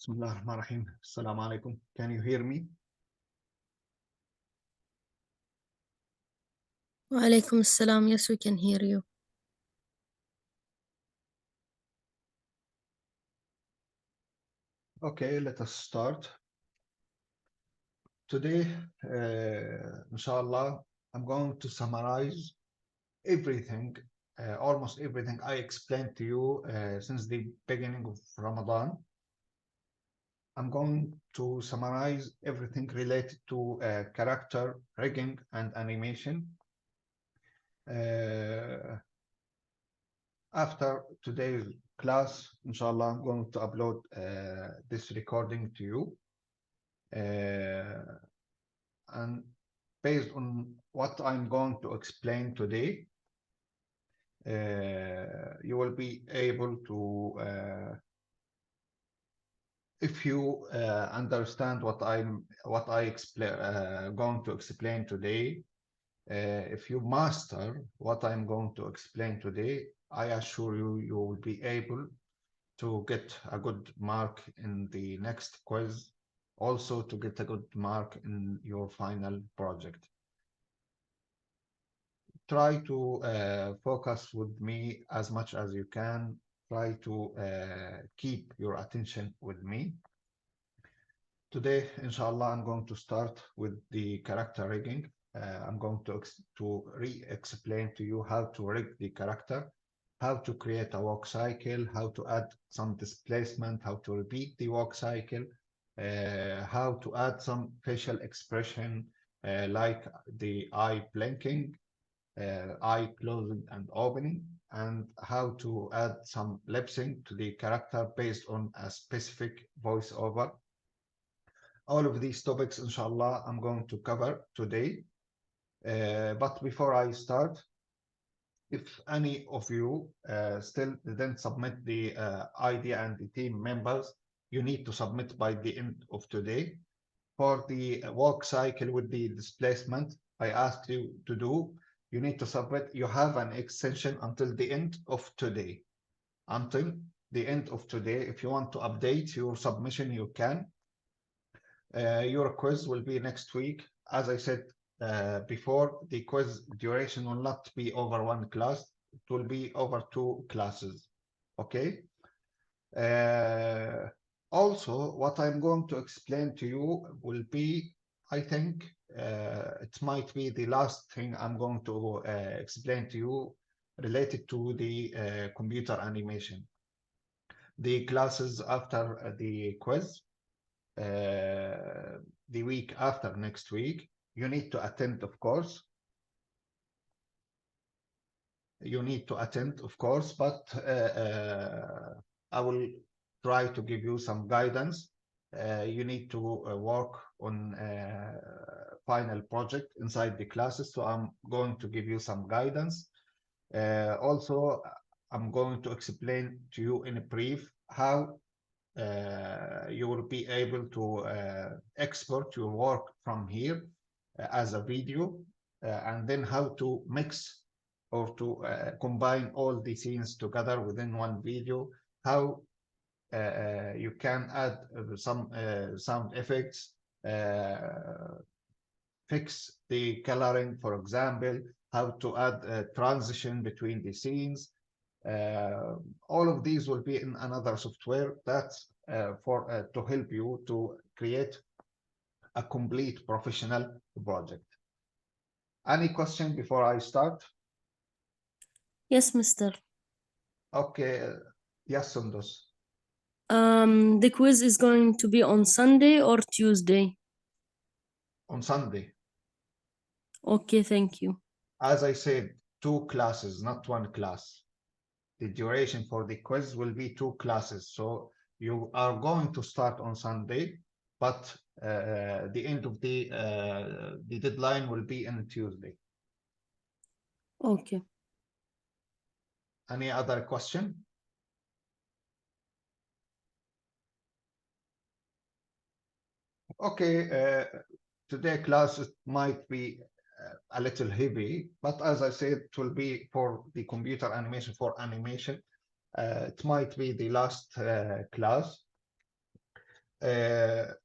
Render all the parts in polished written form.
Bismillah ar-Rahman ar-Rahim. Assalamu alaikum. Can you hear me? وعليكم السلام. Yes, we can hear you. Okay, let us start. Today, inshallah, I'm going to summarize everything, almost everything I explained to you since the beginning of Ramadan. I'm going to summarize everything related to character rigging and animation. After today's class, inshallah, I'm going to upload this recording to you. And based on what I'm going to explain today, you will be able to, if you understand what I going to explain today, if you master what I'm going to explain today, I assure you, you will be able to get a good mark in the next quiz, also to get a good mark in your final project. Try to focus with me as much as you can. Try to keep your attention with me. Today, inshallah, I'm going to start with the character rigging. I'm going to re-explain to you how to rig the character, how to create a walk cycle, how to add some displacement, how to repeat the walk cycle, how to add some facial expression like the eye blinking, eye closing and opening, and how to add some lip sync to the character based on a specific voiceover. All of these topics, inshallah, I'm going to cover today. But before I start, if any of you still didn't submit the idea and the team members, you need to submit by the end of today. For the walk cycle with the displacement, I asked you to do, you need to submit, you have an extension until the end of today. Until the end of today, if you want to update your submission, you can. Your quiz will be next week. As I said before, the quiz duration will not be over one class. It will be over 2 classes. Okay. Also, what I'm going to explain to you will be, I think, it might be the last thing I'm going to explain to you related to the computer animation. The classes after the quiz, the week after next week, you need to attend, of course. You need to attend, of course, but I will try to give you some guidance. You need to work on final project inside the classes, so I'm going to give you some guidance. Also, I'm going to explain to you in a brief how you will be able to export your work from here as a video, and then how to mix or to combine all the scenes together within one video, how you can add some sound effects, fix the coloring, for example, how to add a transition between the scenes. All of these will be in another software that's for to help you to create a complete professional project. Any question before I start? Yes, Mr. Okay, yes, Sundus. The quiz is going to be on Sunday or Tuesday? On Sunday. Okay, thank you. As I said, 2 classes, not 1 class. The duration for the quiz will be 2 classes. So you are going to start on Sunday, but the end of the deadline will be on Tuesday. Okay. Any other question? Okay, today class might be a little heavy, but as I said, it will be for the computer animation, for animation. It might be the last class. the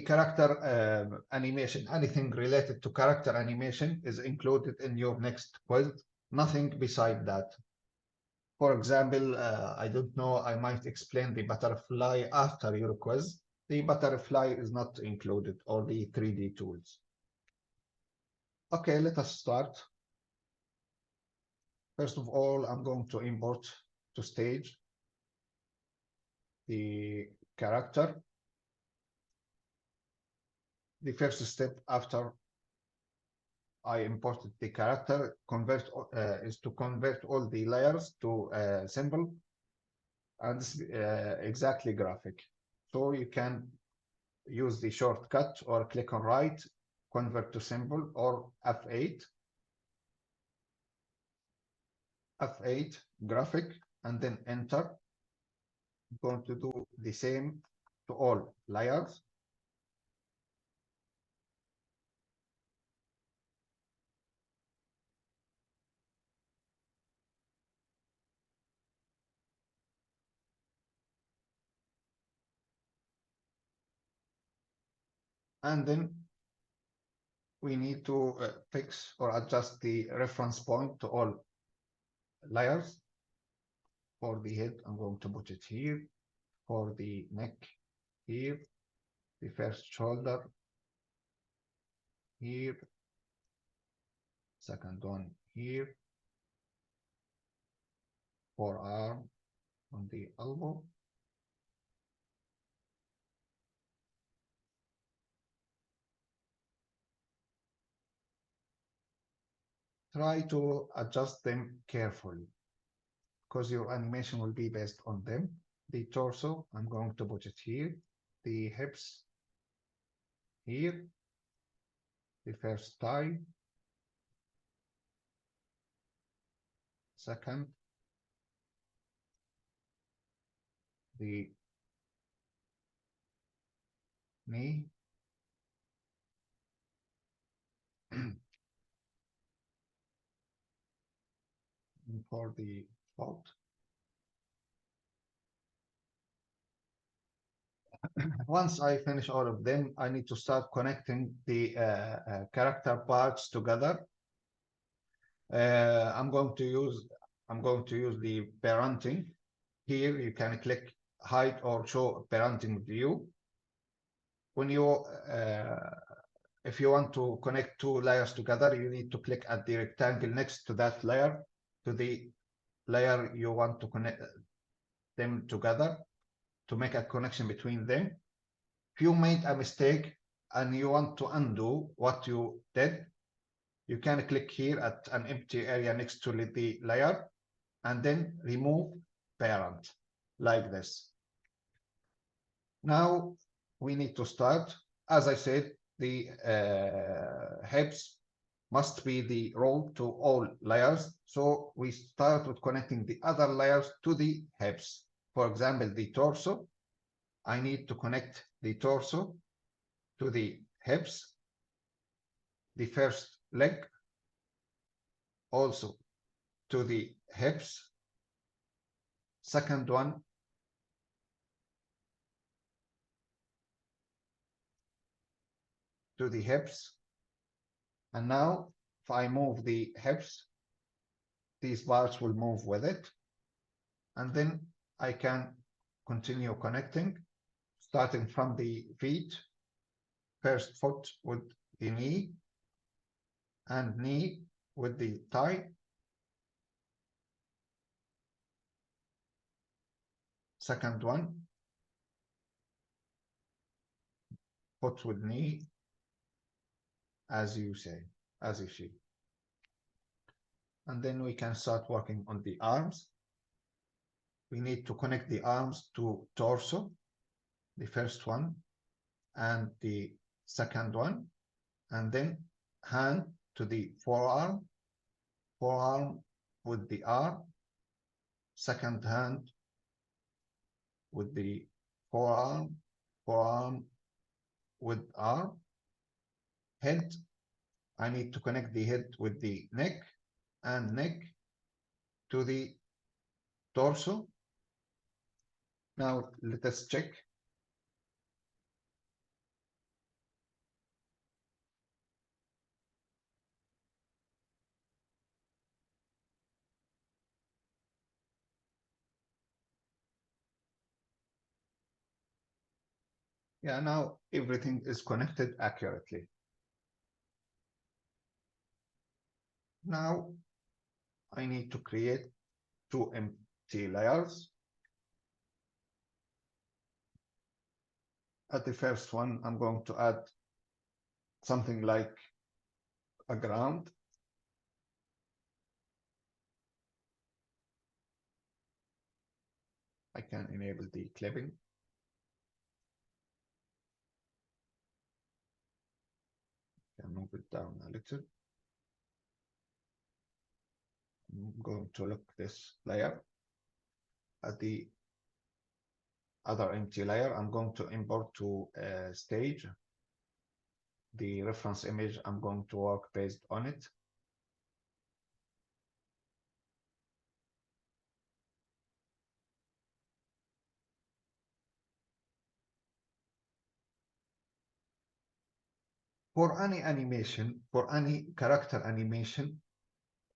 character animation, anything related to character animation is included in your next quiz, nothing beside that. For example, I don't know, I might explain the butterfly after your quiz. The butterfly is not included, or the 3D tools. Okay, let us start. First of all, I'm going to import to stage the character. The first step after I imported the character is to convert all the layers to symbol, and this is exactly graphic. So you can use the shortcut or click on right, convert to symbol, or F8 graphic, and then enter. I'm going to do the same to all layers. And then we need to fix or adjust the reference point to all layers. For the head, I'm going to put it here. For the neck, here. The first shoulder, here. Second one, here. Forearm on the elbow. Try to adjust them carefully, because your animation will be based on them. The torso, I'm going to put it here. The hips, here. The first thigh. Second. The knee. For the foot. Once I finish all of them, I need to start connecting the character parts together. I'm going to use the parenting. Here you can click hide or show parenting view. When you if you want to connect two layers together, you need to click at the rectangle next to that layer, to the layer you want to connect them together, to make a connection between them. If you made a mistake and you want to undo what you did, you can click here at an empty area next to the layer and then remove parent, like this. Now we need to start. As I said, the hips must be the role to all layers. So we start with connecting the other layers to the hips. For example, the torso. I need to connect the torso to the hips. The first leg also to the hips. Second one to the hips. And now if I move the hips, these bars will move with it. And then I can continue connecting, starting from the feet. First foot with the knee, and knee with the thigh. Second one, foot with knee, as you say, as you see. And then we can start working on the arms. We need to connect the arms to torso, the first one, and the second one, and then hand to the forearm, forearm with the arm, second hand with the forearm, forearm with arm. Head, I need to connect the head with the neck, and neck to the torso. Now let us check. Yeah, now everything is connected accurately. Now I need to create 2 empty layers. At the first one, I'm going to add something like a ground. I can enable the clipping. Can move it down a little. I'm going to look this layer. At the other empty layer, I'm going to import to stage. The reference image, I'm going to work based on it. For any animation, for any character animation,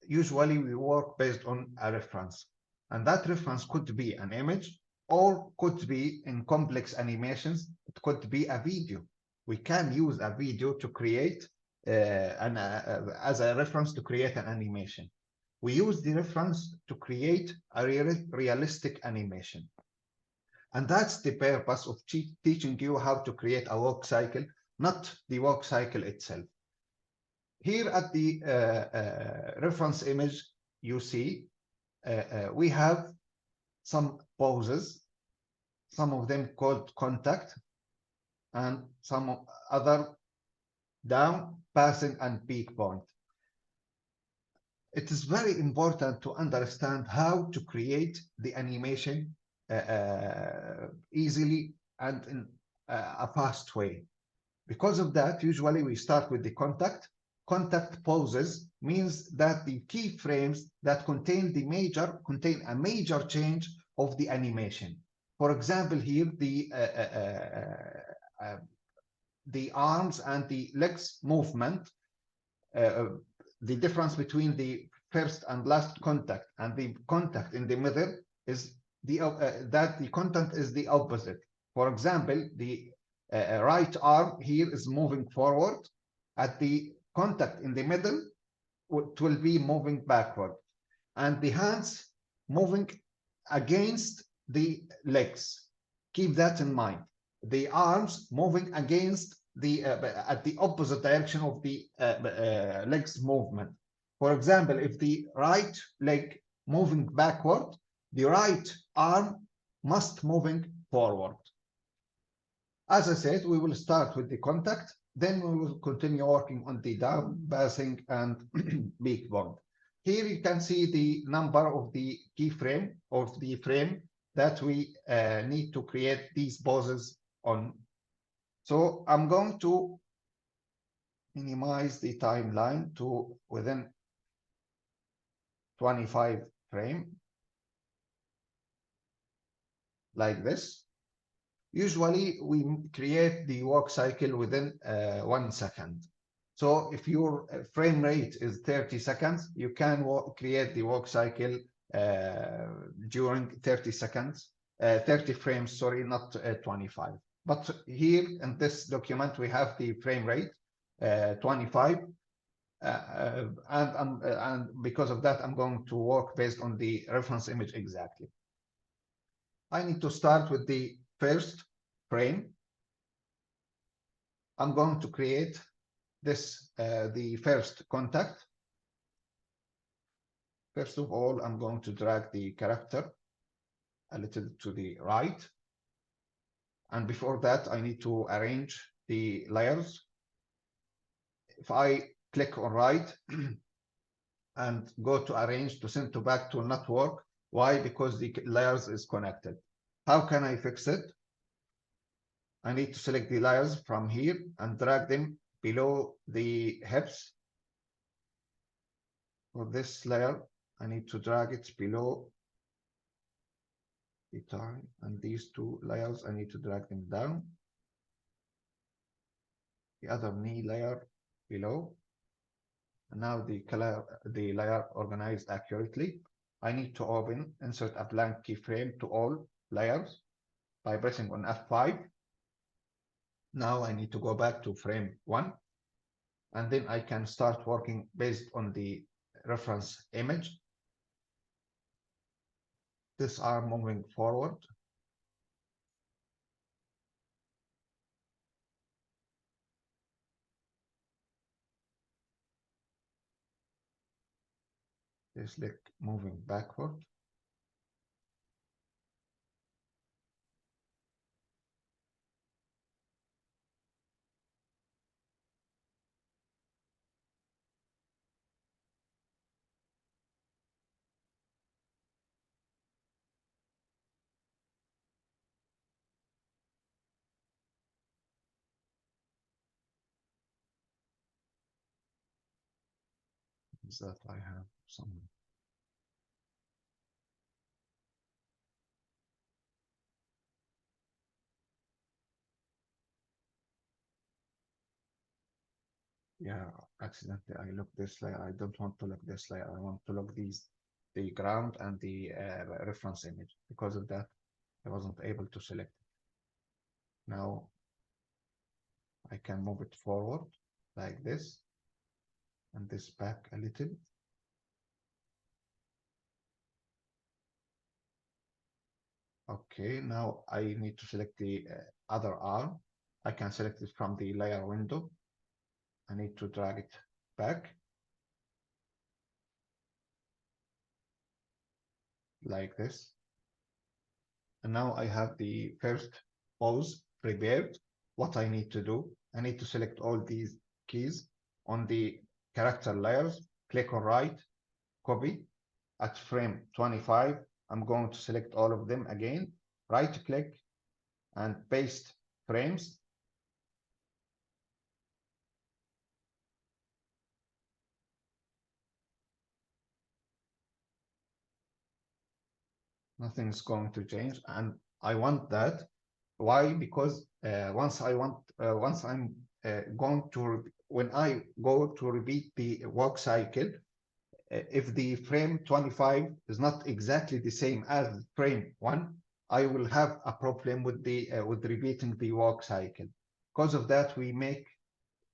usually we work based on a reference. And that reference could be an image or could be in complex animations. It could be a video. We can use a video to create as a reference to create an animation. We use the reference to create a realistic animation. And that's the purpose of teaching you how to create a walk cycle, not the walk cycle itself. Here at the reference image, you see we have some poses, some of them called contact, and some other down, passing, and peak point. It is very important to understand how to create the animation easily and in a fast way. Because of that, usually we start with the contact. Contact poses means that the keyframes that contain a major change of the animation. For example, here the arms and the legs movement, the difference between the first and last contact and the contact in the middle is that the contact is the opposite. For example, the right arm here is moving forward. At the contact in the middle, it will be moving backward. And the hands moving against the legs. Keep that in mind. The arms moving against at the opposite direction of the legs movement. For example, if the right leg moving backward, the right arm must moving forward. As I said, we will start with the contact, then we will continue working on the down, passing, and peak bond. Here you can see the number of the keyframe of the frame that we need to create these poses on. So I'm going to minimize the timeline to within 25 frame, like this. Usually we create the walk cycle within 1 second. So if your frame rate is 30 seconds, you can create the walk cycle during 30 seconds, 30 frames, sorry, not 25. But here in this document, we have the frame rate 25. And because of that, I'm going to work based on the reference image exactly. I need to start with the first frame. I'm going to create this, the first contact. First of all, I'm going to drag the character a little to the right. And before that, I need to arrange the layers. If I click on right and go to arrange to send to back to not work. Why? Because the layers is connected. How can I fix it? I need to select the layers from here and drag them below the hips. For this layer, I need to drag it below time, and these two layers, I need to drag them down. The other knee layer below. And now the layer organized accurately. I need to insert a blank keyframe to all layers by pressing on F5. Now I need to go back to frame 1, and then I can start working based on the reference image. This arm moving forward. This leg moving backward. Is that I have some. Yeah, accidentally I look this layer. I don't want to look this layer. I want to look the ground and the reference image. Because of that, I wasn't able to select it. Now I can move it forward like this, and this back a little. Okay, now I need to select the other arm. I can select it from the layer window. I need to drag it back like this. And now I have the first pose prepared. What I need to do, I need to select all these keys on the character layers, click on right, copy. At frame 25, I'm going to select all of them again, right click and paste frames. Nothing's going to change, and I want that. Why? Because once I'm going to, when I go to repeat the work cycle, if the frame 25 is not exactly the same as frame 1, I will have a problem with with repeating the work cycle. Because of that, we make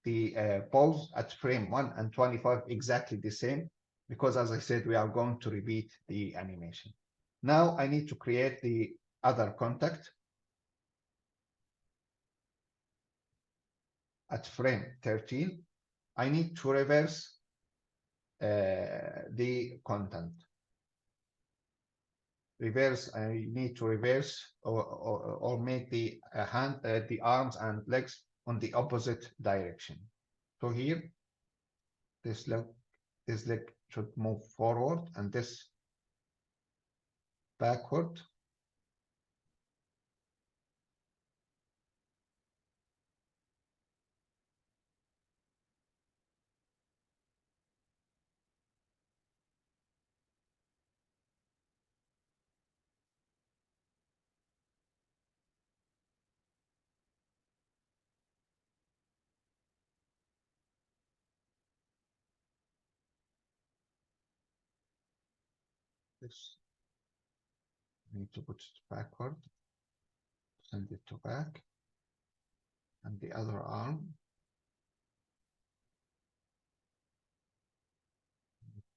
the pose at frame 1 and 25 exactly the same, because as I said, we are going to repeat the animation. Now I need to create the other contact. At frame 13, I need to reverse the content. I need to reverse or make the the arms and legs on the opposite direction. So here, this leg should move forward and this backward. This need to put it backward, send it to back, and the other arm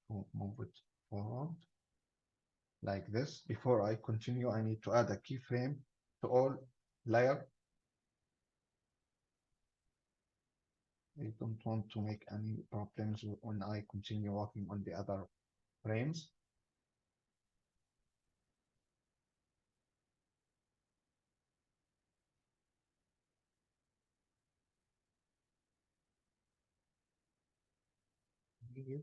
to move it forward like this. Before I continue, I need to add a keyframe to all layer. I don't want to make any problems when I continue working on the other frames. Here,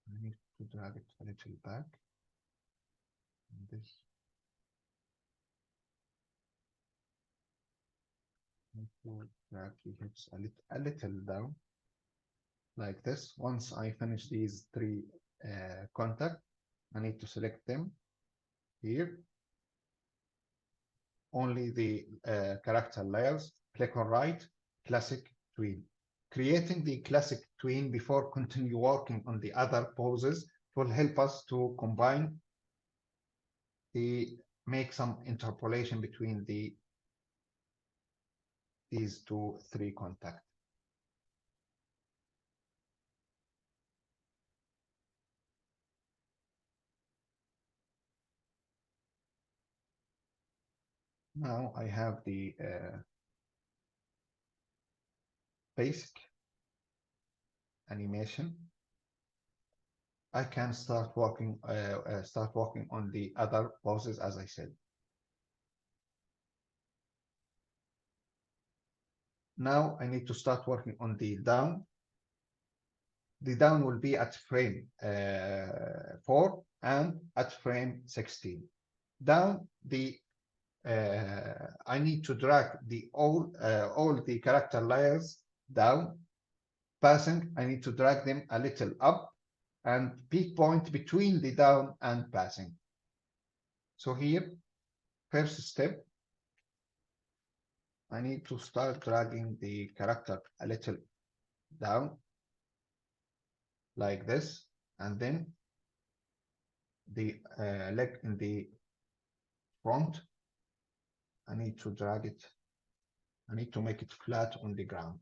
I need to drag it a little back. And this need to drag the hips a little down, like this. Once I finish these three contacts, I need to select them. here, only the character layers, click on right, classic tween. Creating the classic tween before continue working on the other poses will help us to combine make some interpolation between these three contacts. Now I have the basic animation. I can start working on the other poses as I said. Now I need to start working on the down. The down will be at frame 4 and at frame 16. Down I need to drag all the character layers down. Passing, I need to drag them a little up and peak point between the down and passing. So here, first step, I need to start dragging the character a little down like this, and then the leg in the front, I need to drag it. I need to make it flat on the ground.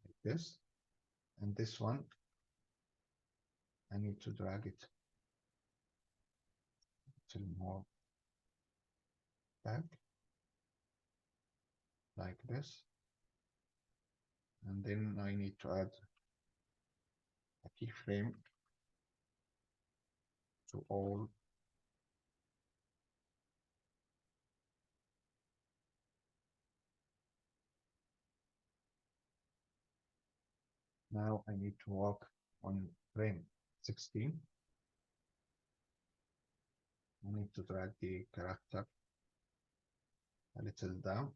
Like this, and this one, I need to drag it a little more back, like this, and then I need to add a keyframe to all now I need to work on frame 16. I need to drag the character a little down.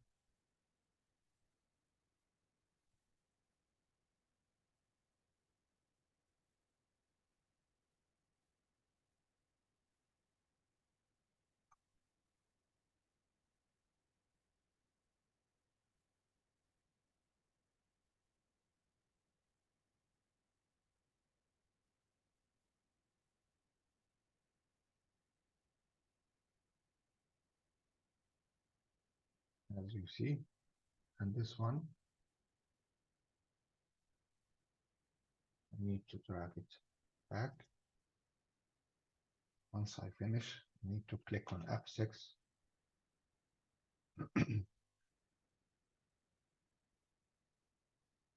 As you see, and this one, I need to drag it back. Once I finish, I need to click on F6.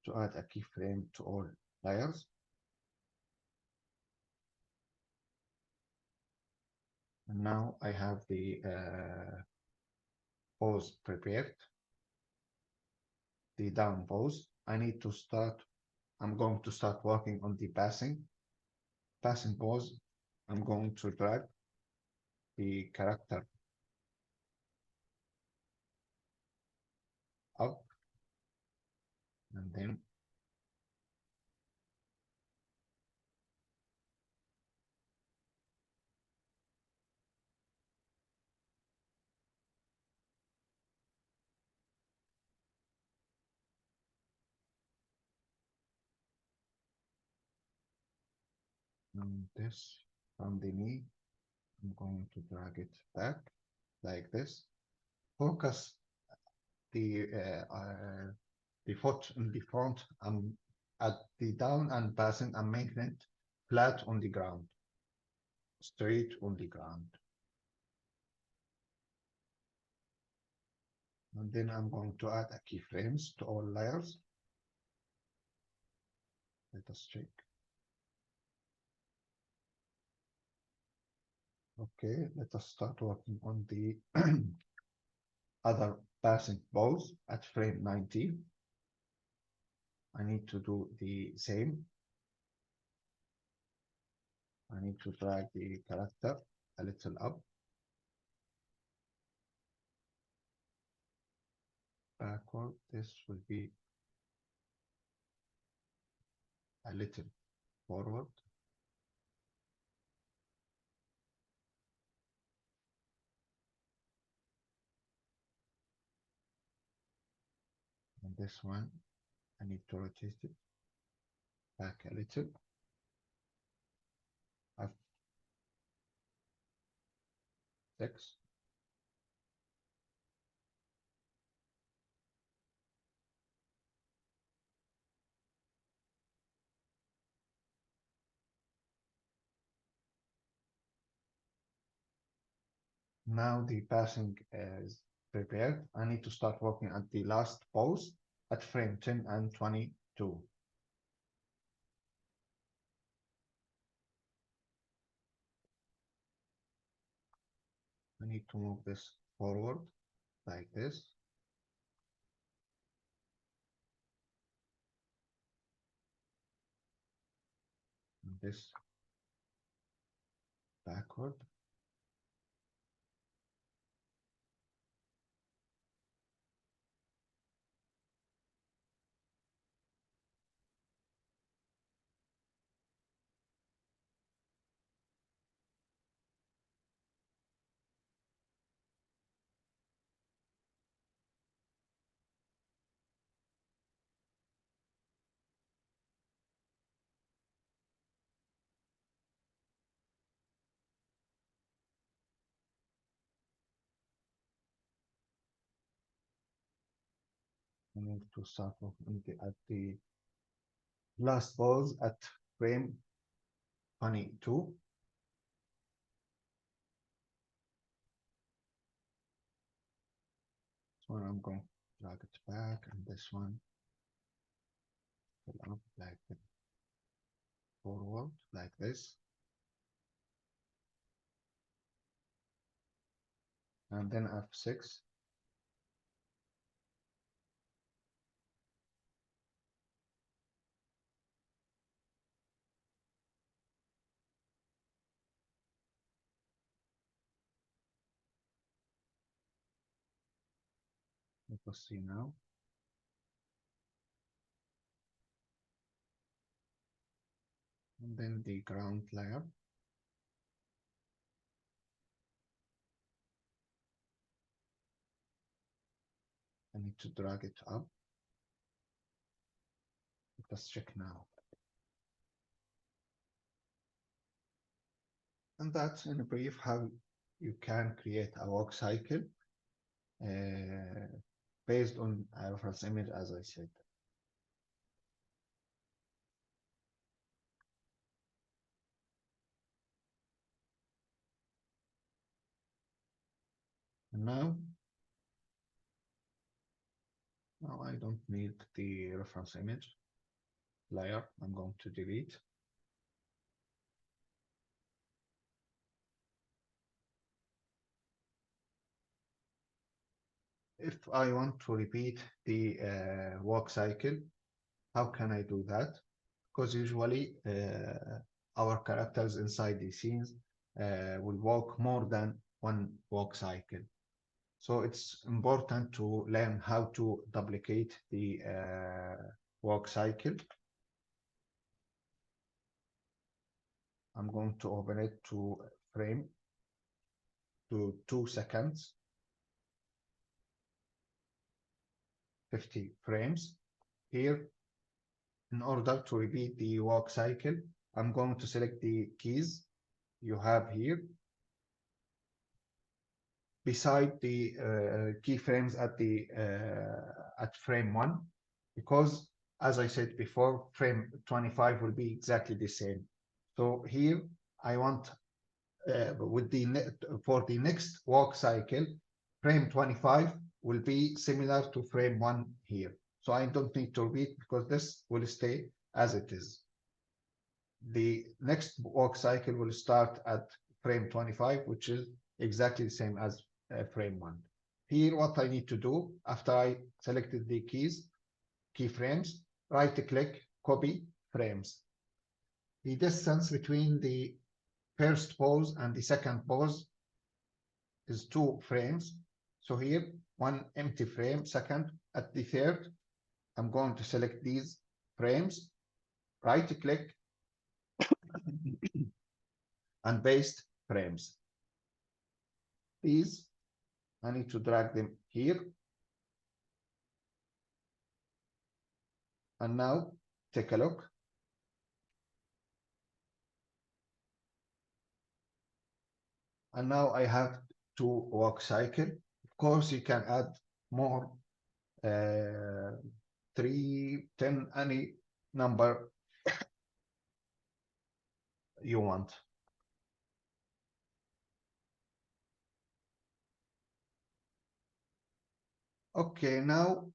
To add a keyframe to all layers. And now I have the pose prepared. The down pose. I'm going to start working on the passing pose. I'm going to drag the character up, and then this from the knee, I'm going to drag it back like this. Focus the foot in the front. I'm at the down and passing. I'm making it flat on the ground, straight on the ground. And then I'm going to add a keyframes to all layers. Let us check. Okay, let us start working on the other passing pose at frame 19. I need to do the same. I need to drag the character a little up, backward. This will be a little forward. And this one, I need to rotate it back a little. Up 6. Now the passing is prepared. I need to start working at the last pose at frame 10 and 22. I need to move this forward like this. And this backward. I need to start working at the last pose at frame 22. So I'm going to drag it back, and this one will up like that, forward like this. And then F6. Let us see now. And then the ground layer. I need to drag it up. Let's check now. And that's in brief how you can create a walk cycle based on a reference image, as I said. And now I don't need the reference image layer. I'm going to delete. If I want to repeat the walk cycle, how can I do that? Because usually our characters inside the scenes will walk more than one walk cycle. So it's important to learn how to duplicate the walk cycle. I'm going to open it to frame to 2 seconds, 50 frames. Here, in order to repeat the walk cycle, I'm going to select the keys you have here beside the keyframes at the at frame 1, because as I said before, frame 25 will be exactly the same. So here I want with the for the next walk cycle, frame 25 will be similar to frame 1 here. So I don't need to repeat because this will stay as it is. The next walk cycle will start at frame 25, which is exactly the same as frame 1. Here, what I need to do after I selected the keyframes, right click, copy frames. The distance between the first pose and the second pose is 2 frames. So here, one empty frame, second. At the third, I'm going to select these frames, right click, and paste frames. These, I need to drag them here. And now take a look. And now I have 2 walk cycle. Of course, you can add more, 3, 10, any number you want. Okay, now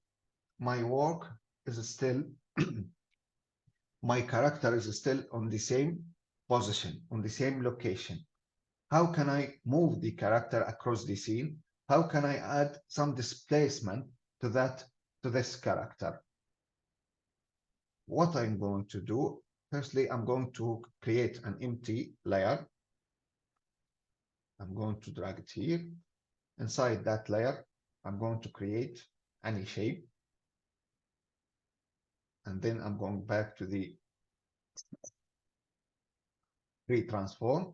my work is still, my character is still on the same position, on the same location. How can I move the character across the scene? How can I add some displacement to this character? What I'm going to do, firstly, I'm going to create an empty layer. I'm going to drag it here. Inside that layer, I'm going to create any shape. And then I'm going back to the transform.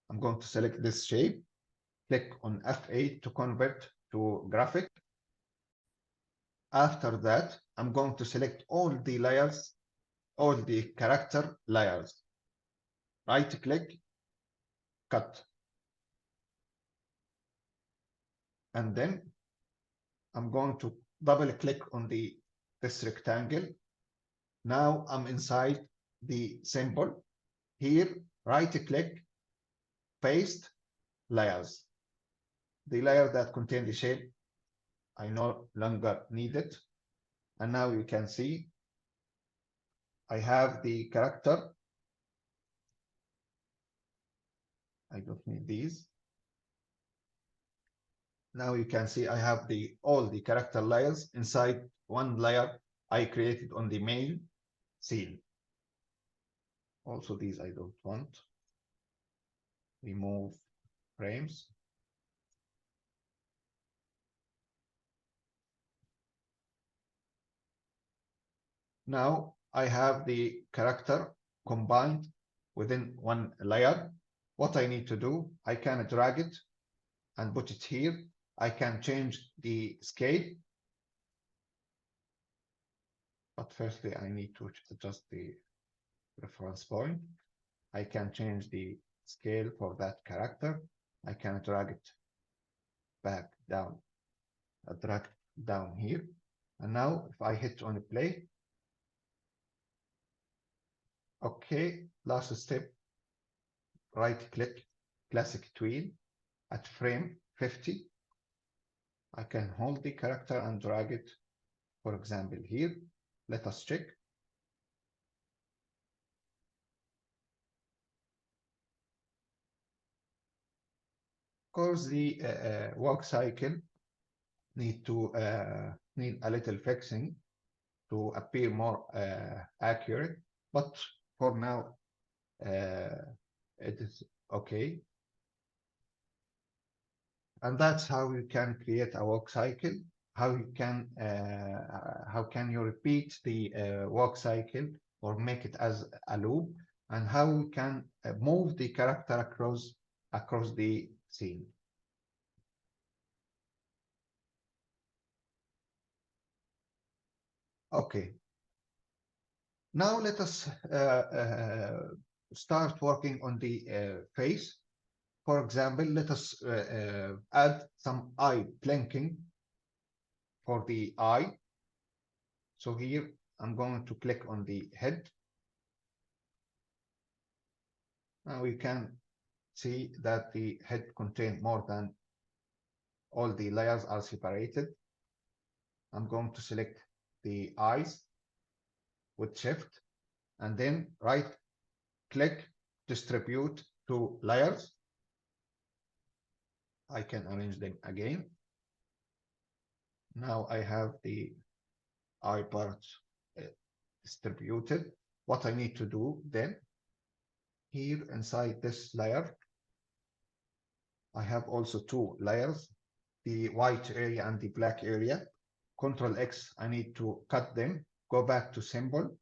I'm going to select this shape, click on F8 to convert to graphic. After that, I'm going to select all the layers, all the character layers. Right click, cut. And then I'm going to double click on this rectangle. Now I'm inside the symbol. Here, right click, paste layers. The layer that contains the shape, I no longer need it. And now you can see I have the character. I don't need these. Now you can see I have all the character layers inside one layer I created on the main scene. Also these I don't want. Remove frames. Now I have the character combined within one layer. What I need to do, I can drag it and put it here. I can change the scale. But firstly, I need to adjust the reference point. I can change the scale for that character. I can drag it back down, drag it down here. And now if I hit on play, okay, last step, right click, classic tween at frame 50. I can hold the character and drag it, for example, here. Let us check. Of course, the walk cycle need a little fixing to appear more accurate, but for now it is okay. And that's how you can create a walk cycle. How can you repeat the walk cycle or make it as a loop, and how you can move the character across the scene. Okay. Now let us start working on the face. For example, let us add some eye blinking for the eye. So here I'm going to click on the head. Now we can see that the head contains more than all the layers are separated. I'm going to select the eyes with shift and then right click, distribute to layers. I can arrange them again. Now I have the eye parts distributed. What I need to do then, here inside this layer, I have also two layers, the white area and the black area. Control X, I need to cut them, go back to symbol,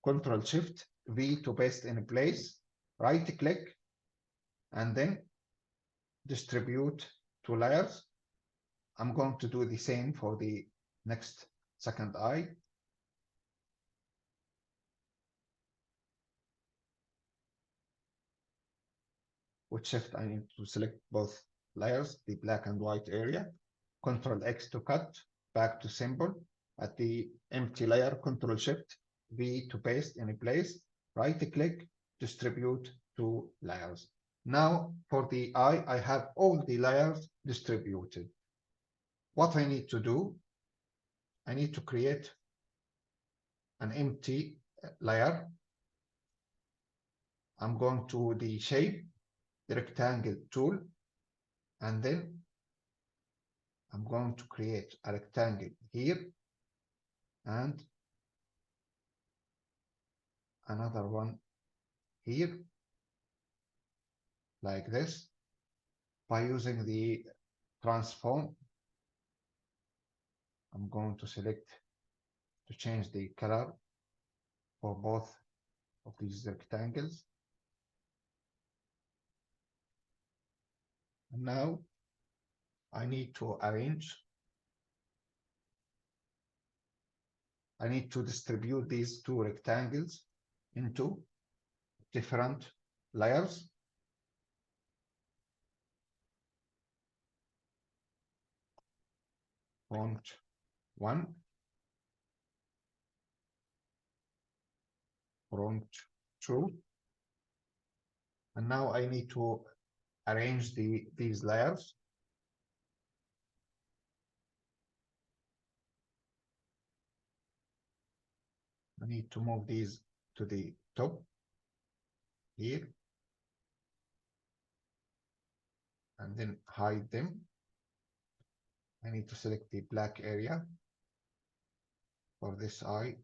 Control Shift V to paste in place, right click, and then distribute to layers. I'm going to do the same for the next second eye. With Shift, I need to select both layers, the black and white area. Control X to cut, back to symbol. At the empty layer, Control Shift V to paste in place. Right click, distribute to layers. Now for the eye, I have all the layers distributed. What I need to do, I need to create an empty layer. I'm going to the shape, the rectangle tool, and then I'm going to create a rectangle here and another one here, like this. By using the transform, I'm going to select to change the color for both of these rectangles. And now I need to arrange. I need to distribute these two rectangles into different layers. Front 1, front 2, and now I need to arrange these layers. I need to move these to the top here and then hide them. I need to select the black area for this eye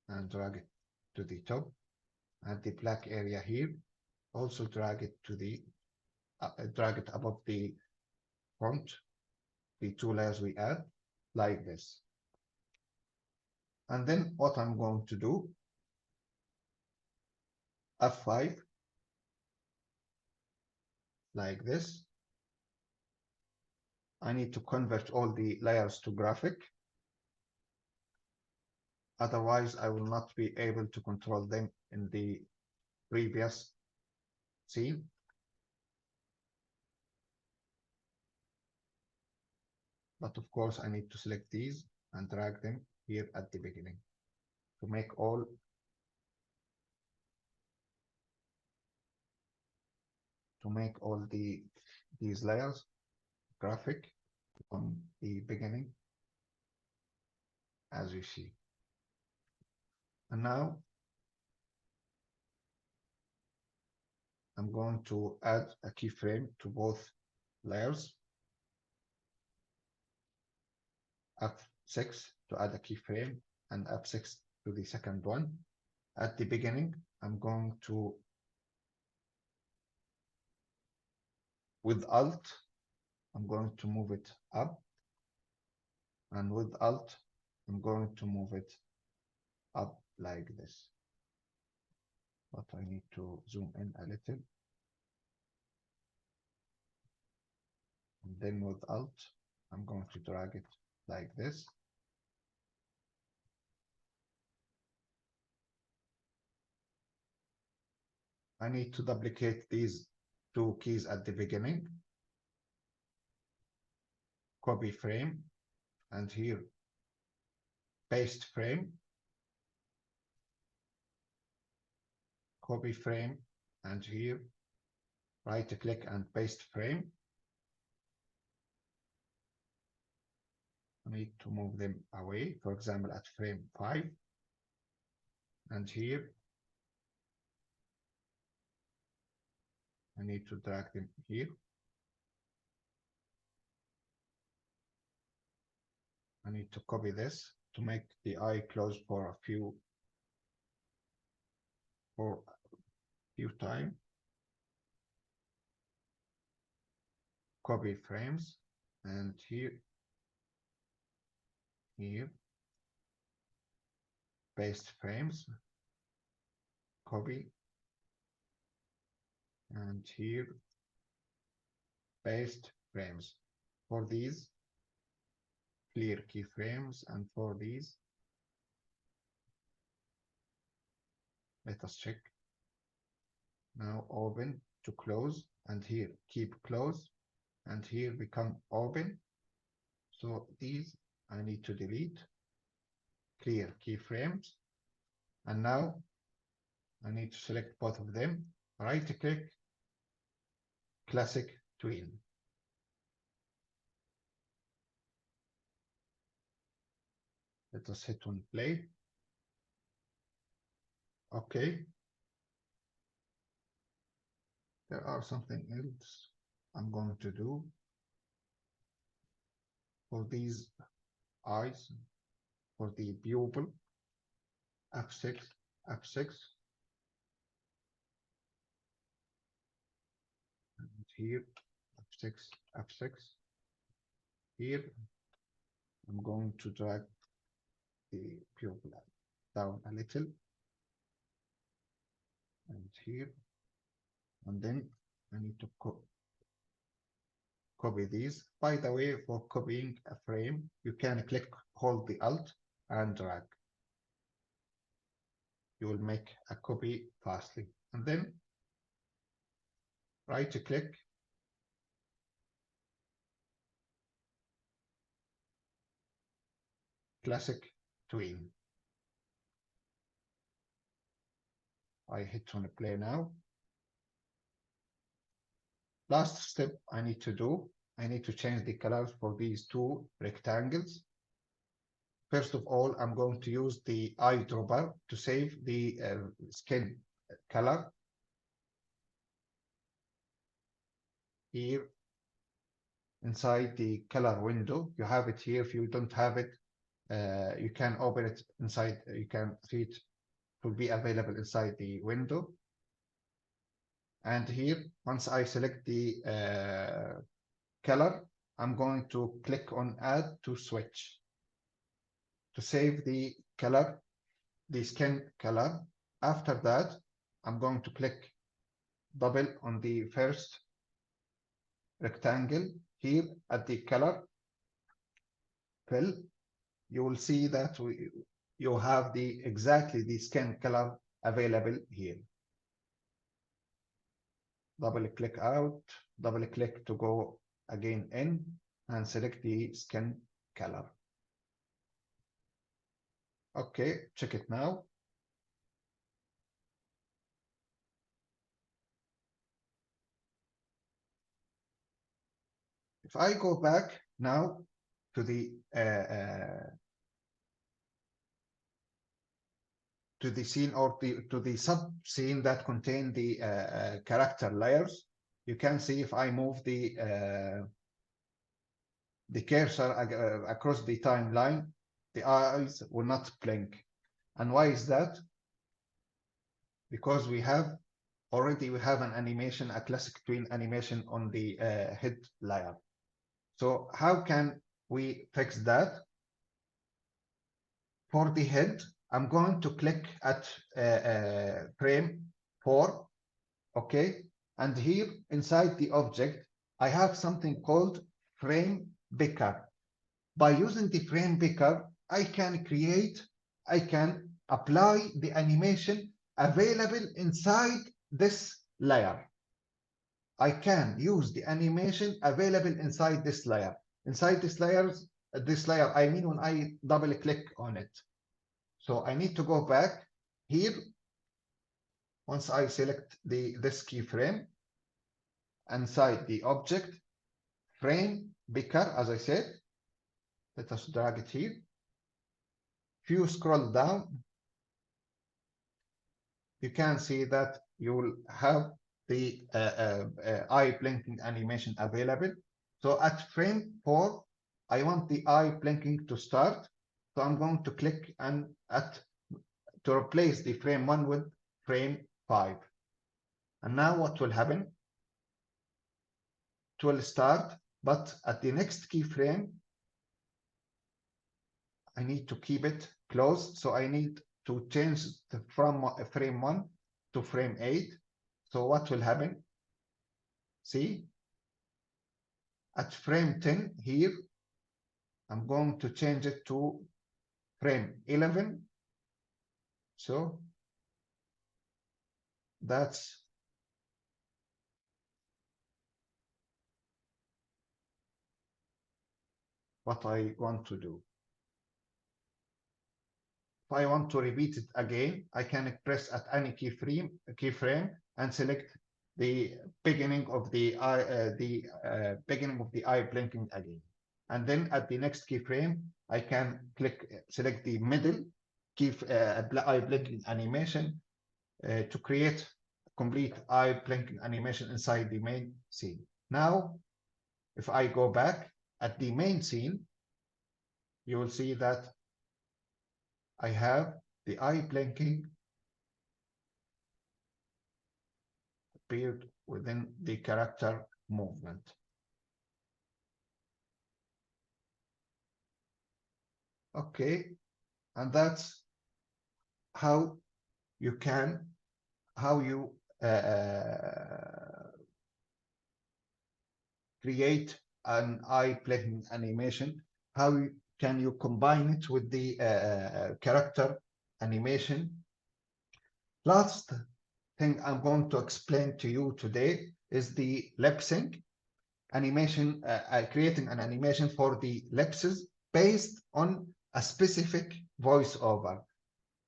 and drag it to the top, and the black area here, also drag it to the drag it above the front, the two layers we add, like this. And then what I'm going to do, F5, like this. I need to convert all the layers to graphic. Otherwise, I will not be able to control them in the previous scene. But of course, I need to select these and drag them here at the beginning to make all these layers graphic from the beginning, as you see. And now I'm going to add a keyframe to both layers. F6 to add a keyframe and F6 to the second one. At the beginning, I'm going to, with Alt, I'm going to move it up, and with Alt, I'm going to move it up like this. But I need to zoom in a little. And then with Alt, I'm going to drag it like this. I need to duplicate these two keys at the beginning. Copy frame, and here, paste frame. Copy frame, and here, right click and paste frame. I need to move them away, for example, at frame 5. And here, I need to drag them here. I need to copy this to make the eye close for a few few times. Copy frames, and here, paste frames, copy, and here, paste frames. For these, clear keyframes, and for these, let us check. Now open to close, and here keep close, and here become open. So these I need to delete. Clear keyframes, and now I need to select both of them. Right click, classic tween. Let us hit on play. Okay. There are something else I'm going to do for these eyes, for the pupil, F6, F6. And here, F6, F6. Here, I'm going to drag the pupil down a little. And here, and then I need to copy these. By the way, for copying a frame, you can hold the Alt and drag. You will make a copy fastly. And then right click, classic tween. I hit on play now. Last step I need to do, I need to change the colors for these two rectangles. First of all, I'm going to use the eyedropper to save the skin color. Here, inside the color window, you have it here. If you don't have it, you can open it inside. You can see it will be available inside the window. And here, once I select the color, I'm going to click on add to switch to save the color, the skin color. After that, I'm going to click double on the first rectangle here at the color fill. You will see that you have exactly the skin color available here. Double click out, double click to go again in, and select the skin color. Okay, check it now. If I go back now to the scene, or to the sub scene that contain the character layers, you can see if I move the cursor across the timeline, the eyes will not blink. And why is that? Because we have an animation, a classic tween animation on the head layer. So how can we fix that? For the head, I'm going to click at frame 4, okay? And here inside the object, I have something called frame picker. By using the frame picker, I can apply the animation available inside this layer. I can use the animation available inside this layer. Inside this layer, I mean when I double click on it. So I need to go back here. Once I select this keyframe, inside the object, frame picker, as I said, let us drag it here. If you scroll down, you can see that you will have the eye blinking animation available. So at frame 4, I want the eye blinking to start. So I'm going to click to replace the frame 1 with frame 5. And now what will happen? It will start, but at the next keyframe, I need to keep it closed. So I need to change from frame 1 to frame 8. So what will happen? See, at frame 10 here, I'm going to change it to frame 11. So that's what I want to do. If I want to repeat it again, I can press at any keyframe and select the beginning of the eye, beginning of the eye blinking again. And then at the next keyframe, I can select the middle eye blinking animation to create a complete eye blinking animation inside the main scene. Now, if I go back at the main scene, you will see that I have the eye blinking appeared within the character movement. Okay, and that's how you create an eye blinking animation. How can you combine it with the character animation? Last thing I'm going to explain to you today is the lip sync animation, creating an animation for the lips based on a specific voiceover.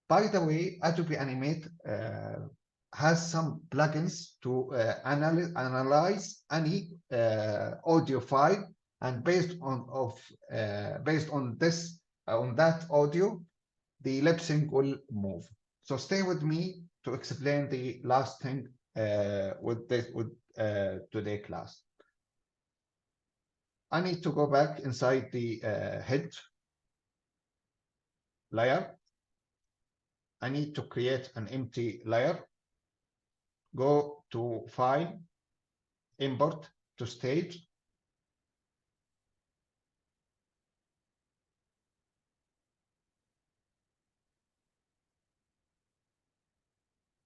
By the way, Adobe Animate has some plugins to analyze any audio file, and based on this on that audio, the lip sync will move. So stay with me to explain the last thing with today class. I need to go back inside the head layer. I need to create an empty layer. Go to File, Import to Stage.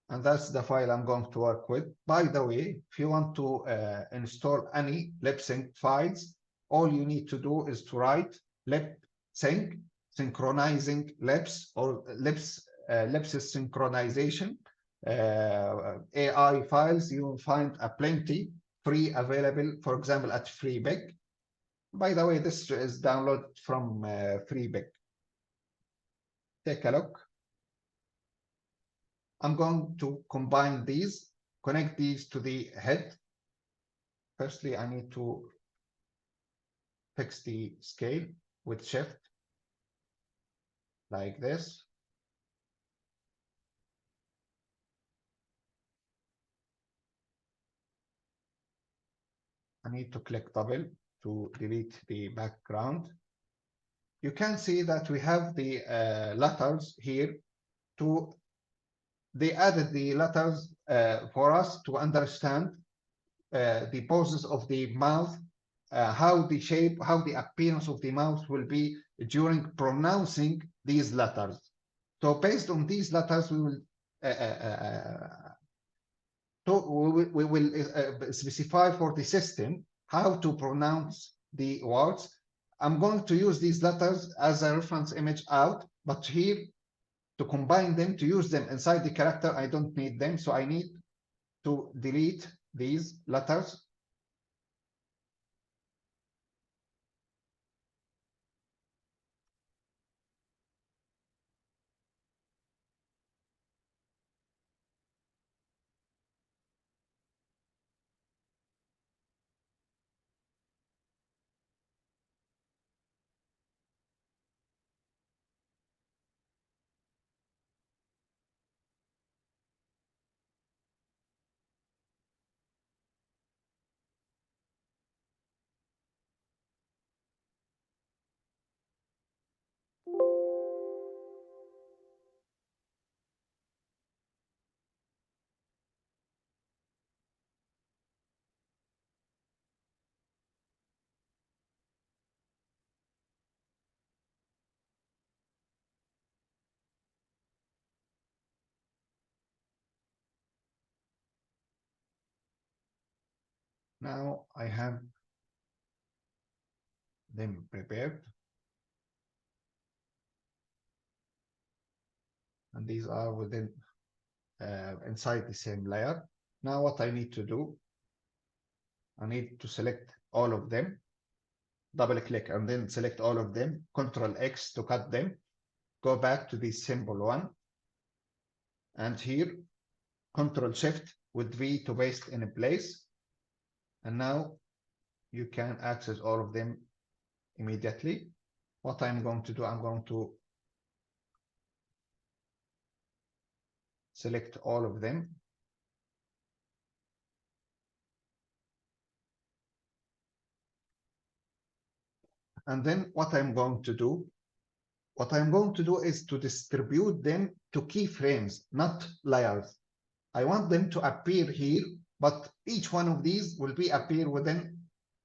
And that's the file I'm going to work with. By the way, if you want to install any lip sync files, all you need to do is to write lip sync, synchronizing lips, or lips synchronization AI files. You will find a plenty free available, for example, at FreeBig. By the way, this is downloaded from FreeBig. Take a look. I'm going to combine these, connect these to the head. Firstly, I need to fix the scale with Shift, like this. I need to click double to delete the background. You can see that we have the letters here. They added the letters for us to understand the poses of the mouth, how the appearance of the mouth will be during pronouncing these letters. So based on these letters, we will specify for the system how to pronounce the words. I'm going to use these letters as a reference image out, but here to combine them, to use them inside the character, I don't need them. So I need to delete these letters. Now I have them prepared. And these are within inside the same layer. Now what I need to do, I need to select all of them, double click and then select all of them, Control X to cut them, go back to the simple one, and here Control Shift with V to paste in place. And now you can access all of them immediately. What I'm going to do, I'm going to select all of them. And then what I'm going to do is to distribute them to keyframes, not layers. I want them to appear here, but each one of these will be appear within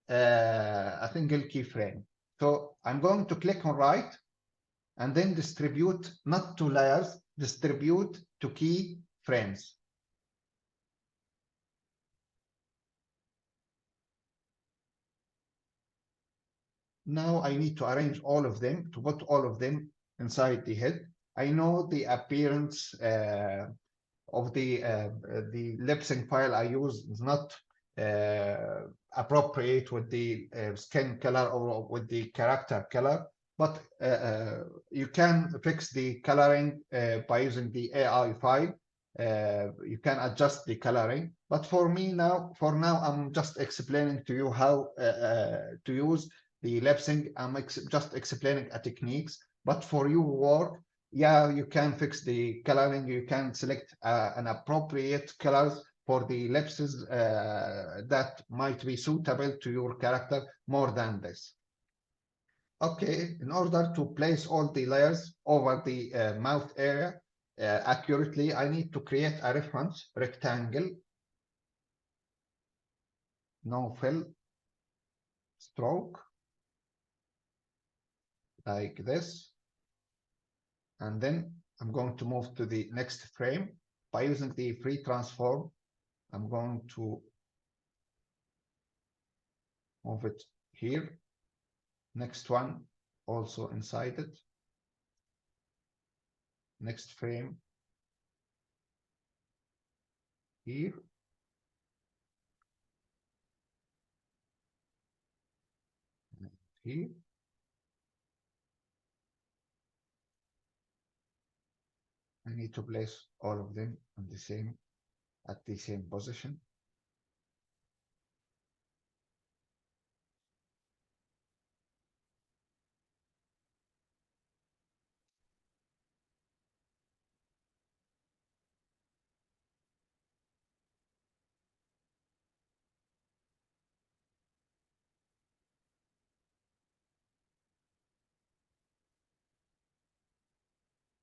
a single keyframe. So I'm going to click on right and then distribute not to layers, distribute to keyframes. Now I need to arrange all of them, to put all of them inside the head. I know the appearance of the lip sync file I use is not appropriate with the skin color or with the character color, but you can fix the coloring by using the AI file. You can adjust the coloring, but for now, I'm just explaining to you how to use the lip sync. I'm just explaining a techniques, but for your work, yeah, you can fix the coloring. You can select an appropriate colors for the lips that might be suitable to your character more than this. Okay, in order to place all the layers over the mouth area accurately, I need to create a reference rectangle, no fill, stroke, like this. And then I'm going to move to the next frame by using the free transform. I'm going to move it here. Next one also inside it. Next frame here. And here. I need to place all of them on the same at the same position.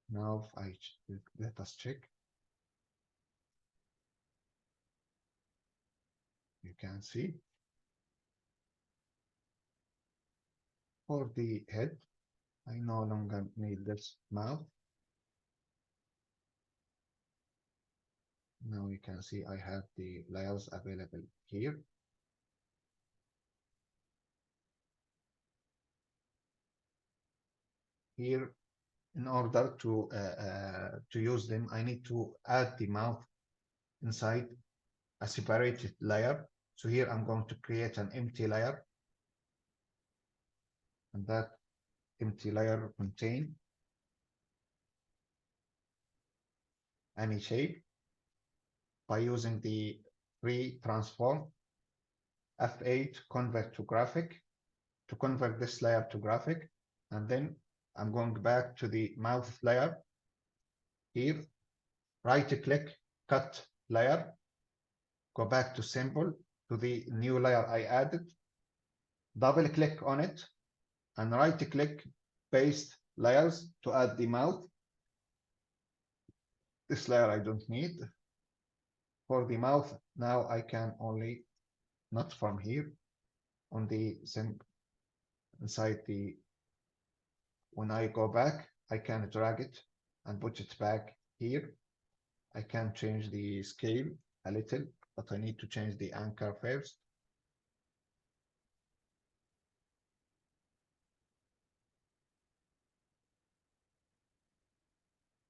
Now let us check. You can see for the head, I no longer need this mouth. Now you can see I have the layers available here. Here, in order to use them, I need to add the mouth inside a separated layer. So here I'm going to create an empty layer, and that empty layer contain any shape by using the free transform F8 convert to graphic to convert this layer to graphic. And then I'm going back to the mouth layer here, right click, cut layer, go back to symbol to the new layer I added, double click on it and right click, paste layers to add the mouth. This layer I don't need. For the mouth, now I can only, not from here, on the sim inside the, when I go back, I can drag it and put it back here. I can change the scale a little, but I need to change the anchor first.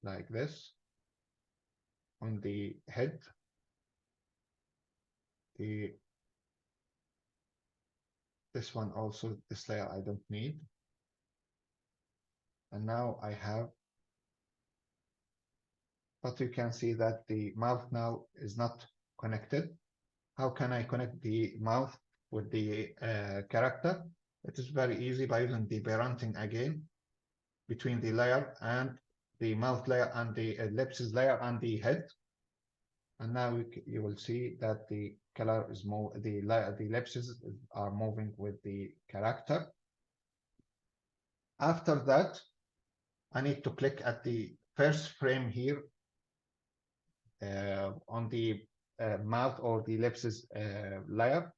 like this. On the head, this one also, this layer I don't need. And now I have, but you can see that the mouth now is not connected. How can I connect the mouth with the character? It is very easy by using the parenting again between the layer and the mouth layer and the ellipses layer and the head. And now you will see that the color is more, the ellipses are moving with the character. After that, I need to click at the first frame here on the mouth or the ellipses layer.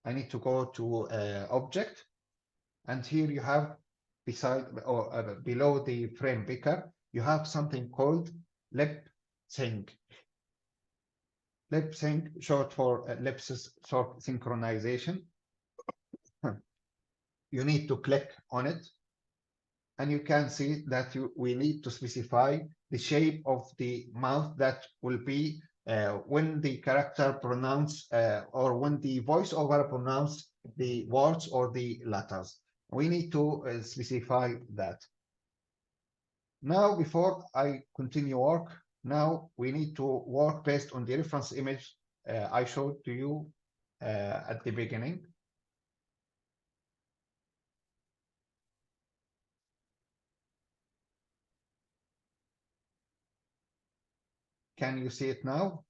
I need to go to object, and here you have beside or below the frame picker, you have something called lip sync. Lip sync, short for ellipses sort synchronization. You need to click on it, and you can see that we need to specify the shape of the mouth that will be when the character pronounce or when the voiceover pronounce the words or the letters. We need to specify that. Now, before I continue work, now we need to work based on the reference image I showed to you at the beginning. Can you see it now?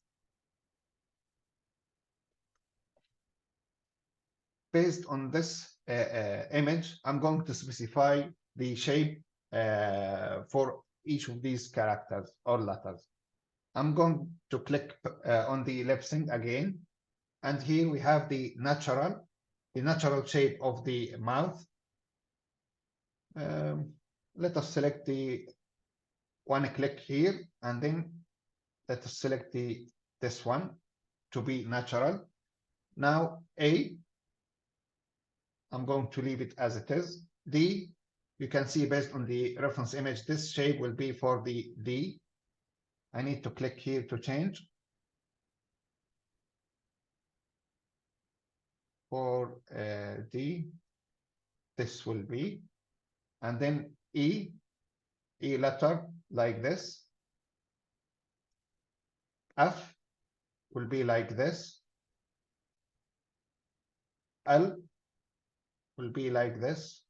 Based on this image, I'm going to specify the shape for each of these characters or letters. I'm going to click on the lip sync again, and here we have the natural shape of the mouth. Let us select the one click here, and then let us select this one to be natural. Now A, I'm going to leave it as it is. D, you can see based on the reference image, this shape will be for the D. I need to click here to change. For D, this will be, and then E letter like this. F will be like this. L will be like this.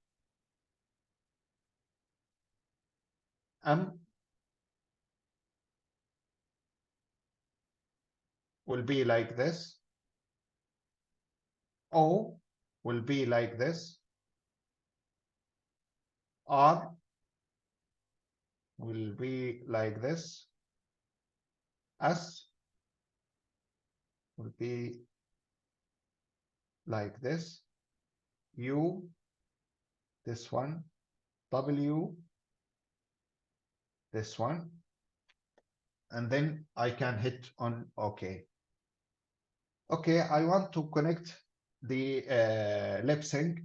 M will be like this. O will be like this. R will be like this. S will be like this. U, this one. W, this one. And then I can hit on OK. Okay, I want to connect the lip sync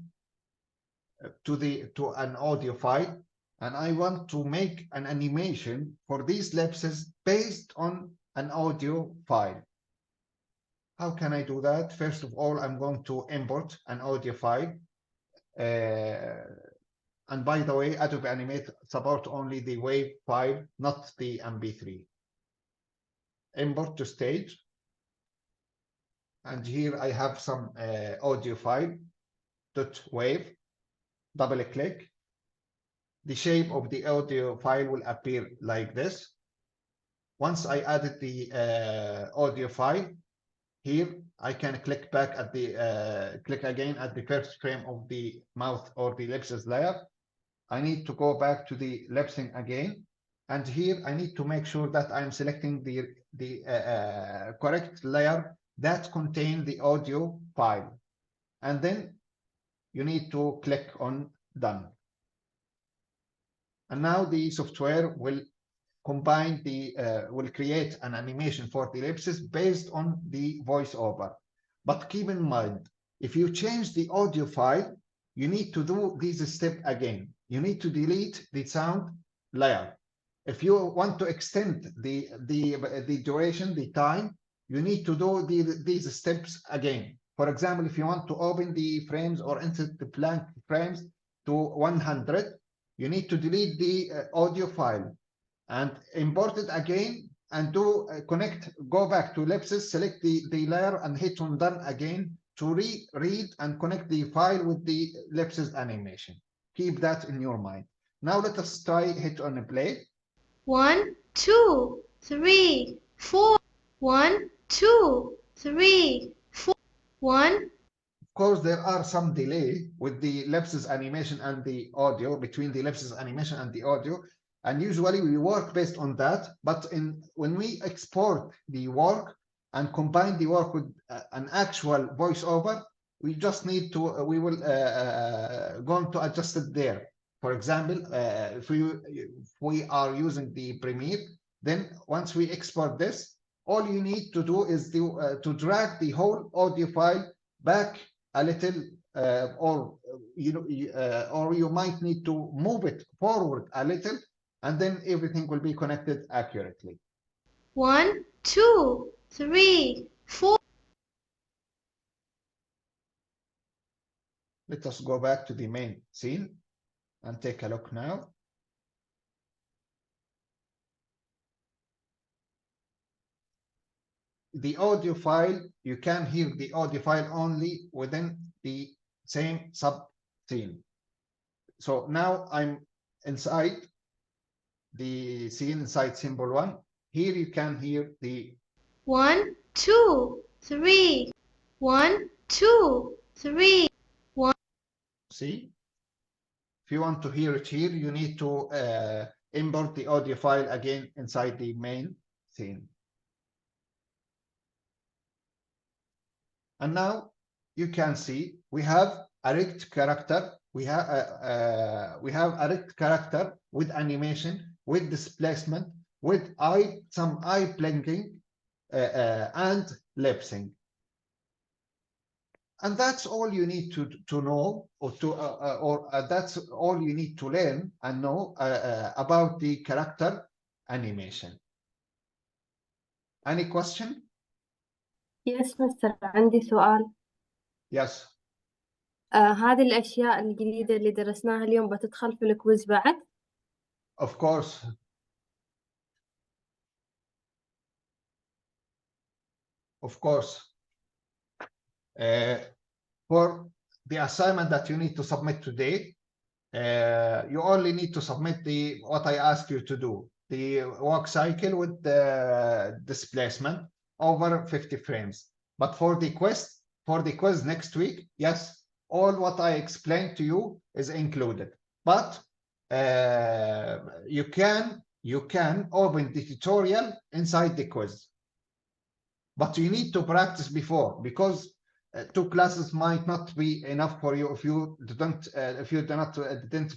to an audio file, and I want to make an animation for these ellipses based on an audio file. How can I do that? First of all, I'm going to import an audio file. And by the way, Adobe Animate support only the WAV file, not the MP3. Import to stage. And here I have some audio file, .wav. Double click. The shape of the audio file will appear like this. Once I added the audio file, here I can click back at the click again at the first frame of the mouth or the ellipses layer. I need to go back to the lip sync again, and here I need to make sure that I'm selecting the correct layer that contain the audio file, and then you need to click on done. And now the software will combine will create an animation for the ellipses based on the voiceover. But keep in mind, if you change the audio file, you need to do this step again. You need to delete the sound layer. If you want to extend the duration, the time, you need to do these steps again. For example, if you want to open the frames or insert the blank frames to 100, you need to delete the audio file and import it again and do go back to ellipsis, select the layer and hit on done again to read and connect the file with the ellipsis animation. Keep that in your mind. Now let us try hit on play. 1, 2, 3, 4. 1, 2, 3, 4. 1. Of course, there are some delay with the ellipsis animation and the audio, between the ellipsis animation and the audio. And usually we work based on that. But when we export the work and combine the work with an actual voiceover, we just need to, we will going to adjust it there. For example, if we are using the Premiere, then once we export this, all you need to do is to drag the whole audio file back a little, or you might need to move it forward a little, and then everything will be connected accurately. 1, 2, 3, 4. Let us go back to the main scene and take a look now. The audio file, you can hear the audio file only within the same sub scene. So now I'm inside the scene, inside symbol 1. Here you can hear the 1, 2, 3. 1, 2, 3. 1. See? If you want to hear it here, you need to import the audio file again inside the main scene. And now you can see we have a rect character. We have a rect character with animation, with displacement, with some eye blinking, and lip sync. And that's all you need to know, or that's all you need to learn and know about the character animation. Any question? Yes, مستر، عندي سؤال. Yes. هذه الأشياء الجديدة اللي درسناها اليوم بتدخل في الكويز بعد؟ Of course. Of course. For the assignment that you need to submit today, you only need to submit what I asked you to do, the walk cycle with the displacement over 50 frames. But for the quiz next week, yes, all what I explained to you is included. But you can open the tutorial inside the quiz. But you need to practice before, because 2 classes might not be enough for you if you didn't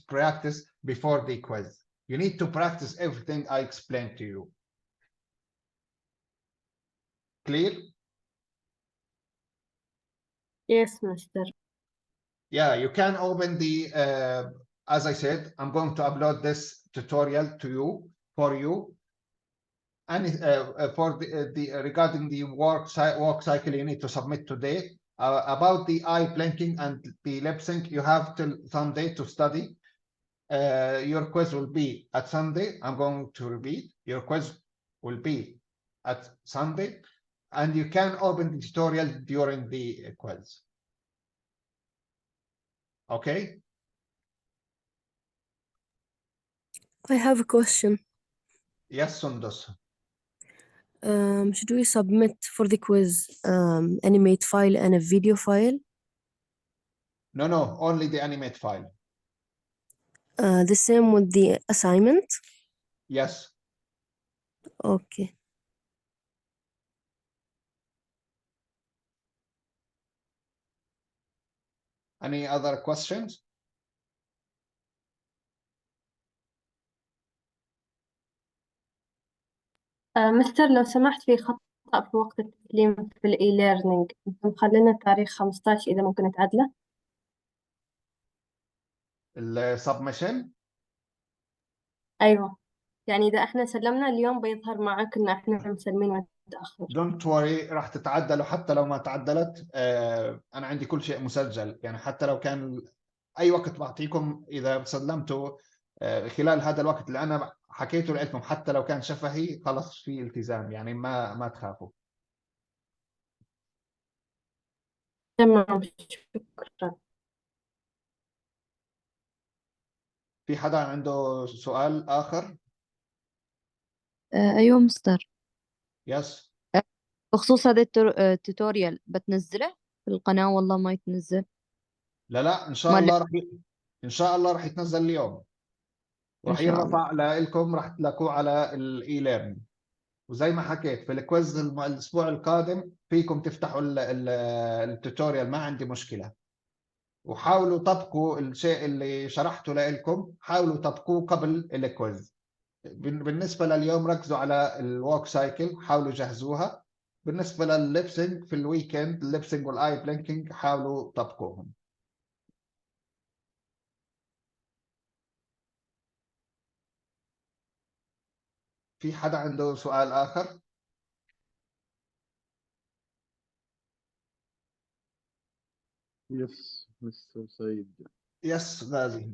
practice before the quiz. You need to practice everything I explained to you. Clear? Yes, Master. Yeah, you can open the, as I said, I'm going to upload this tutorial to you, for you. And for regarding the walk cycle, you need to submit today. About the eye blinking and the lip sync, you have till Sunday to study. Your quiz will be at Sunday. I'm going to repeat. Your quiz will be at Sunday, and you can open the tutorial during the quiz. Okay? I have a question. Yes, Sundus. Should we submit for the quiz animate file and a video file? No, only the animate file. The same with the assignment? Yes. Okay. Any other questions? مستر، لو سمحت، في خطأ في وقت التسليم في الإي ليرنينج، أنت مخلينا تاريخ 15، إذا ممكن تعدله؟ السبمشن. أيوة. يعني إذا إحنا سلمنا اليوم بيظهر معك إن إحنا مسلمين متأخر. Don't worry، راح تتعدلوا. حتى لو ما تعدلت أنا عندي كل شيء مسجل، يعني حتى لو كان أي وقت بعطيكم إذا سلمتوا خلال هذا الوقت اللي أنا حكيته لكم، حتى لو كان شفهي خلص في التزام، يعني ما تخافوا. تمام، شكرا. في حدا عنده سؤال آخر؟ أيوة مستر. يس. بخصوص هذا التوتوريال بتنزله في القناة والله ما يتنزل؟ لا إن شاء ما الله إن شاء الله راح يتنزل اليوم، وراح إن شاء الله. يرفع لكم، راح تلاقوه على الإي ليرنينج. وزي ما حكيت في الكويز الأسبوع القادم فيكم تفتحوا التوتوريال، ما عندي مشكلة. وحاولوا طبقوا الشيء اللي شرحته لكم، حاولوا طبقوه قبل الكويز. بالنسبة لليوم ركزوا على الووك سايكل، حاولوا جهزوها. بالنسبة للليبسينج في الويكند، الليبسينج والاي بلينكينج حاولوا طبقوهم. في حدا عنده سؤال آخر؟ Yes, Mr. Said. يس غازي.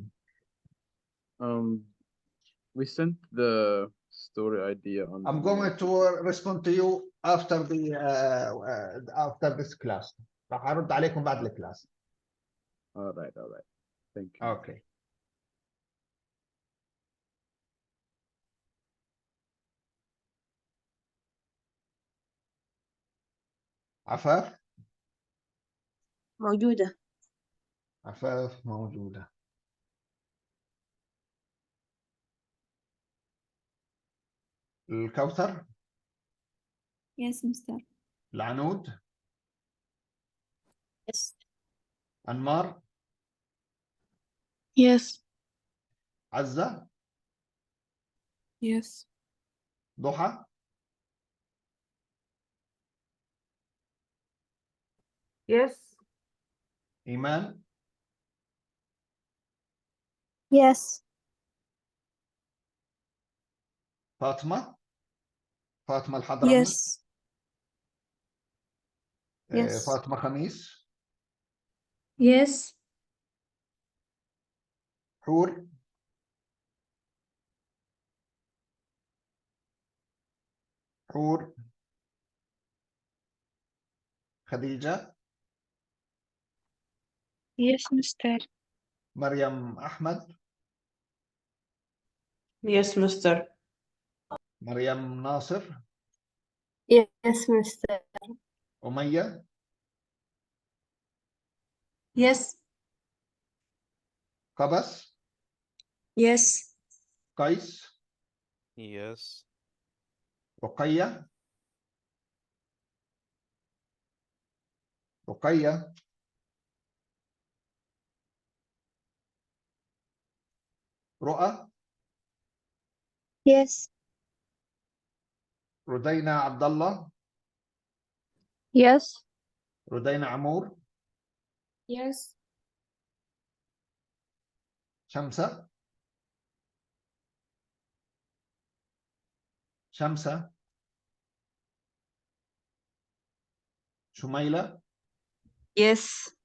We sent the story idea on. I'm going to respond to you after this class. راح أرد عليكم بعد الكلاس. All right. Thank you. Okay. عفاف؟ موجودة. عفاف موجودة. الكوثر؟ Yes, Mr. العنود؟ Yes. أنمار؟ Yes. عزة؟ Yes. ضحى؟ Yes. إيمان؟ Yes. فاطمة الحضرمي؟ Yes. Yes. فاطمة خميس؟ Yes. حور؟ خديجة؟ Yes, Mr. مريم أحمد؟ Yes, Mr. مريم ناصر؟ Yes, Mr. أمية؟ Yes. قبس؟ Yes. قيس؟ Yes. رقية؟ رؤى؟ Yes. ردينا عبد الله؟ Yes. ردينا عمور؟ Yes. شمسة؟ شميلة؟ Yes.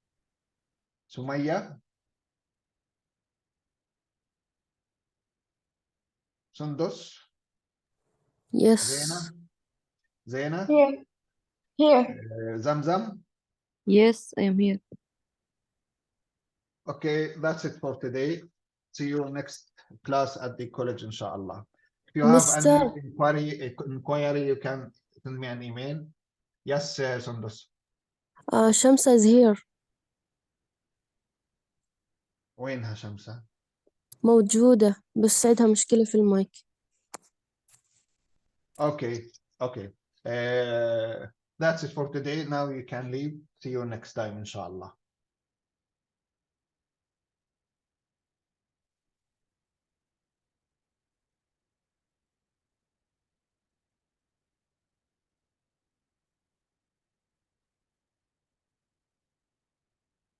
سمية؟ سندس؟ Yes. زينة؟ Here. Here. زمزم؟ Yes, I am here. Okay, that's it for today. See you next class at the college, inshallah. If you have any inquiry, you can send me an email. Yes, Sundus. Shamsa is here. وينها شمسة؟ موجودة بس عندها مشكلة في المايك. Okay. That's it for today. Now you can leave. See you next time, inshallah.